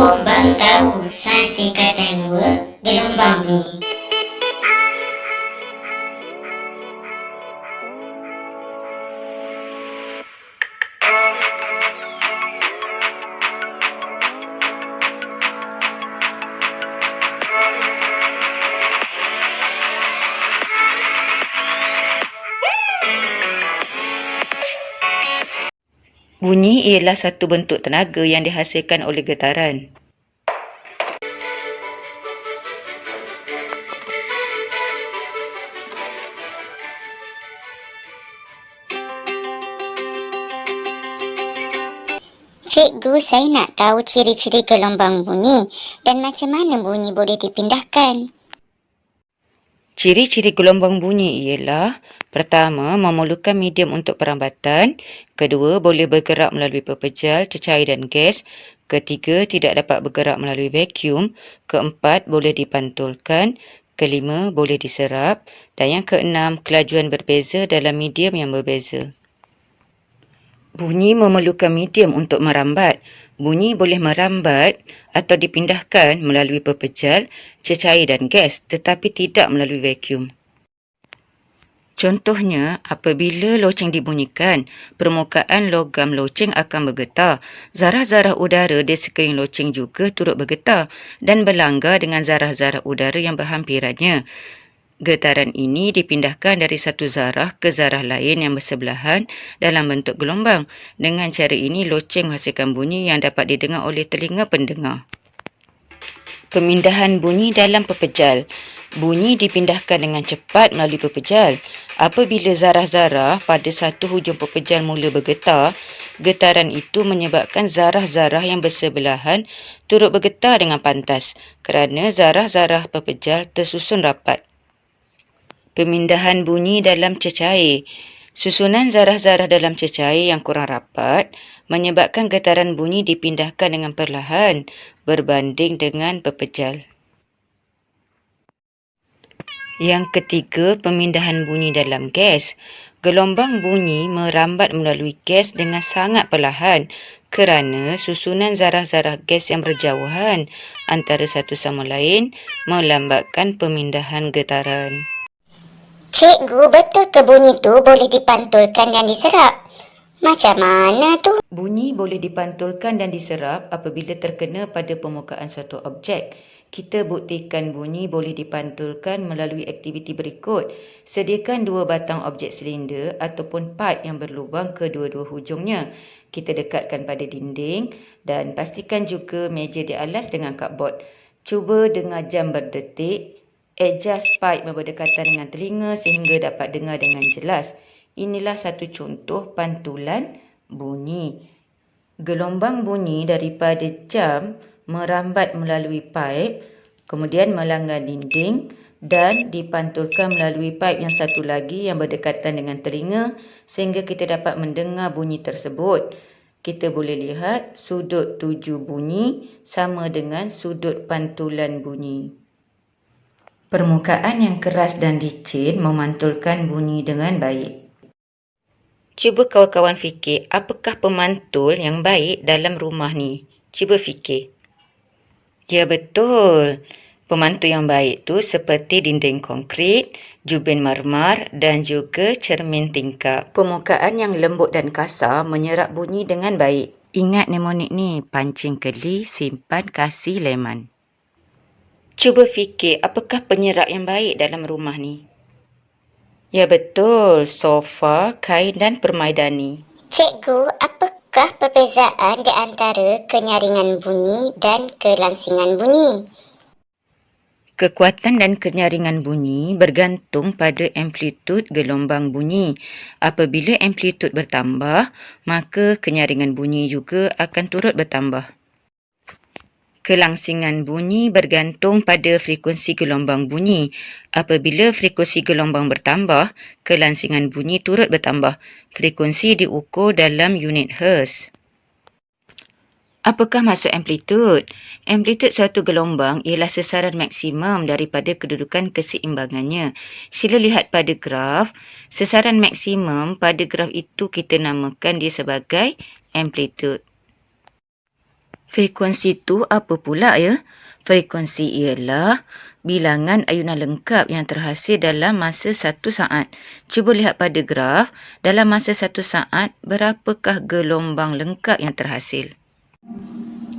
Ombang tahu sasi kata dua gelombang bunyi. Bunyi ialah satu bentuk tenaga yang dihasilkan oleh getaran. Cikgu, saya nak tahu ciri-ciri gelombang bunyi dan macam mana bunyi boleh dipindahkan. Ciri-ciri gelombang bunyi ialah: pertama, memerlukan medium untuk perambatan. Kedua, boleh bergerak melalui pepejal, cecair dan gas. Ketiga, tidak dapat bergerak melalui vacuum. Keempat, boleh dipantulkan. Kelima, boleh diserap. Dan yang keenam, kelajuan berbeza dalam medium yang berbeza. Bunyi memerlukan medium untuk merambat. Bunyi boleh merambat atau dipindahkan melalui pepejal, cecair dan gas tetapi tidak melalui vacuum. Contohnya, apabila loceng dibunyikan, permukaan logam loceng akan bergetar. Zarah-zarah udara di sekeliling loceng juga turut bergetar dan berlanggar dengan zarah-zarah udara yang berhampirannya. Getaran ini dipindahkan dari satu zarah ke zarah lain yang bersebelahan dalam bentuk gelombang. Dengan cara ini, loceng menghasilkan bunyi yang dapat didengar oleh telinga pendengar. Pemindahan bunyi dalam pepejal. Bunyi dipindahkan dengan cepat melalui pepejal. Apabila zarah-zarah pada satu hujung pepejal mula bergetar, getaran itu menyebabkan zarah-zarah yang bersebelahan turut bergetar dengan pantas kerana zarah-zarah pepejal tersusun rapat. Pemindahan bunyi dalam cecair. Susunan zarah-zarah dalam cecair yang kurang rapat menyebabkan getaran bunyi dipindahkan dengan perlahan berbanding dengan pepejal. Yang ketiga, pemindahan bunyi dalam gas. Gelombang bunyi merambat melalui gas dengan sangat perlahan kerana susunan zarah-zarah gas yang berjauhan antara satu sama lain melambatkan pemindahan getaran. Cikgu, betul ke bunyi tu boleh dipantulkan dan diserap? Macam mana tu? Bunyi boleh dipantulkan dan diserap apabila terkena pada permukaan satu objek. Kita buktikan bunyi boleh dipantulkan melalui aktiviti berikut. Sediakan dua batang objek silinder ataupun pipe yang berlubang kedua-dua hujungnya. Kita dekatkan pada dinding dan pastikan juga meja dialas dengan cardboard. Cuba dengar jam berdetik. Adjust pipe berdekatan dengan telinga sehingga dapat dengar dengan jelas. Inilah satu contoh pantulan bunyi. Gelombang bunyi daripada jam merambat melalui pipe, kemudian melanggar dinding dan dipantulkan melalui pipe yang satu lagi yang berdekatan dengan telinga sehingga kita dapat mendengar bunyi tersebut. Kita boleh lihat sudut tuju bunyi sama dengan sudut pantulan bunyi. Permukaan yang keras dan licin memantulkan bunyi dengan baik. Cuba kawan-kawan fikir, apakah pemantul yang baik dalam rumah ni? Cuba fikir. Ya, betul. Pemantul yang baik tu seperti dinding konkrit, jubin marmar dan juga cermin tingkap. Permukaan yang lembut dan kasar menyerap bunyi dengan baik. Ingat mnemonik ni, pancing keli, simpan, kasih leman. Cuba fikir, apakah penyerap yang baik dalam rumah ni? Ya, betul. Sofa, kain dan permaidani. Cikgu, apakah perbezaan di antara kenyaringan bunyi dan kelangsingan bunyi? Kekuatan dan kenyaringan bunyi bergantung pada amplitud gelombang bunyi. Apabila amplitud bertambah, maka kenyaringan bunyi juga akan turut bertambah. Kelangsingan bunyi bergantung pada frekuensi gelombang bunyi. Apabila frekuensi gelombang bertambah, kelangsingan bunyi turut bertambah. Frekuensi diukur dalam unit Hertz. Apakah maksud amplitud? Amplitud suatu gelombang ialah sesaran maksimum daripada kedudukan keseimbangannya. Sila lihat pada graf. Sesaran maksimum pada graf itu kita namakan dia sebagai amplitud. Frekuensi tu apa pula ya? Frekuensi ialah bilangan ayunan lengkap yang terhasil dalam masa 1 saat. Cuba lihat pada graf, dalam masa 1 saat, berapakah gelombang lengkap yang terhasil?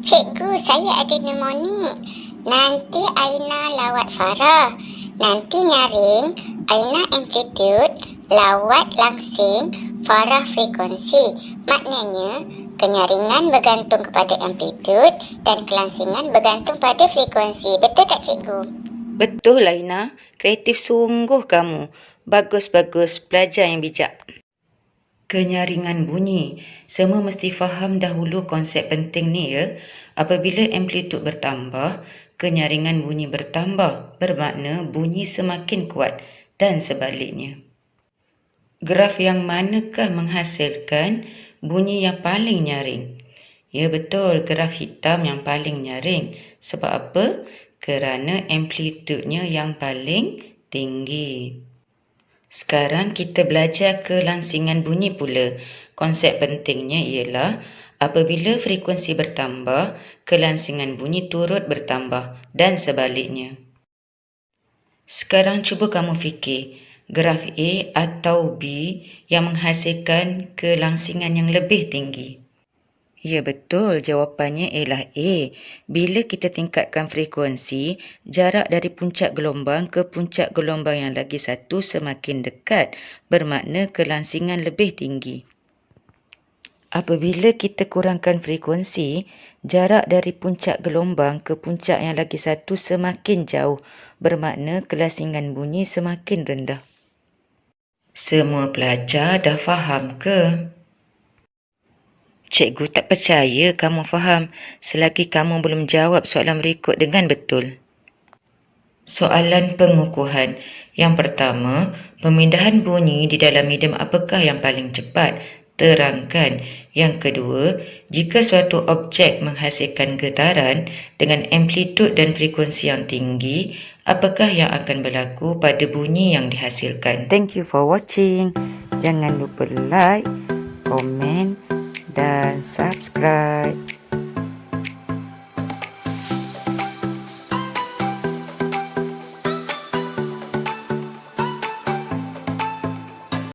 Cikgu, saya ada pneumonik. Nanti Aina lawat Farah. Nanti nyaring Aina amplitude, lawat langsing, Farah frekuensi. Maknanya, kenyaringan bergantung kepada amplitude dan kelangsingan bergantung pada frekuensi. Betul tak cikgu? Betul, Aina. Kreatif sungguh kamu. Bagus-bagus, pelajar yang bijak. Kenyaringan bunyi. Semua mesti faham dahulu konsep penting ni ya. Apabila amplitude bertambah, kenyaringan bunyi bertambah. Bermakna bunyi semakin kuat dan sebaliknya. Graf yang manakah menghasilkan bunyi yang paling nyaring? Ya betul, graf hitam yang paling nyaring. Sebab apa? Kerana amplitudenya yang paling tinggi. Sekarang kita belajar kelangsingan bunyi pula. Konsep pentingnya ialah apabila frekuensi bertambah, kelangsingan bunyi turut bertambah dan sebaliknya. Sekarang cuba kamu fikir, graf A atau B yang menghasilkan kelangsingan yang lebih tinggi. Ya betul, jawapannya ialah A. Bila kita tingkatkan frekuensi, jarak dari puncak gelombang ke puncak gelombang yang lagi satu semakin dekat, bermakna kelangsingan lebih tinggi. Apabila kita kurangkan frekuensi, jarak dari puncak gelombang ke puncak yang lagi satu semakin jauh, bermakna kelangsingan bunyi semakin rendah. Semua pelajar dah faham ke? Cikgu tak percaya kamu faham selagi kamu belum jawab soalan berikut dengan betul. Soalan pengukuhan. Yang pertama, pemindahan bunyi di dalam medium apakah yang paling cepat? Terangkan. Yang kedua, jika suatu objek menghasilkan getaran dengan amplitude dan frekuensi yang tinggi, apakah yang akan berlaku pada bunyi yang dihasilkan? Thank you for watching. Jangan lupa like, komen dan subscribe.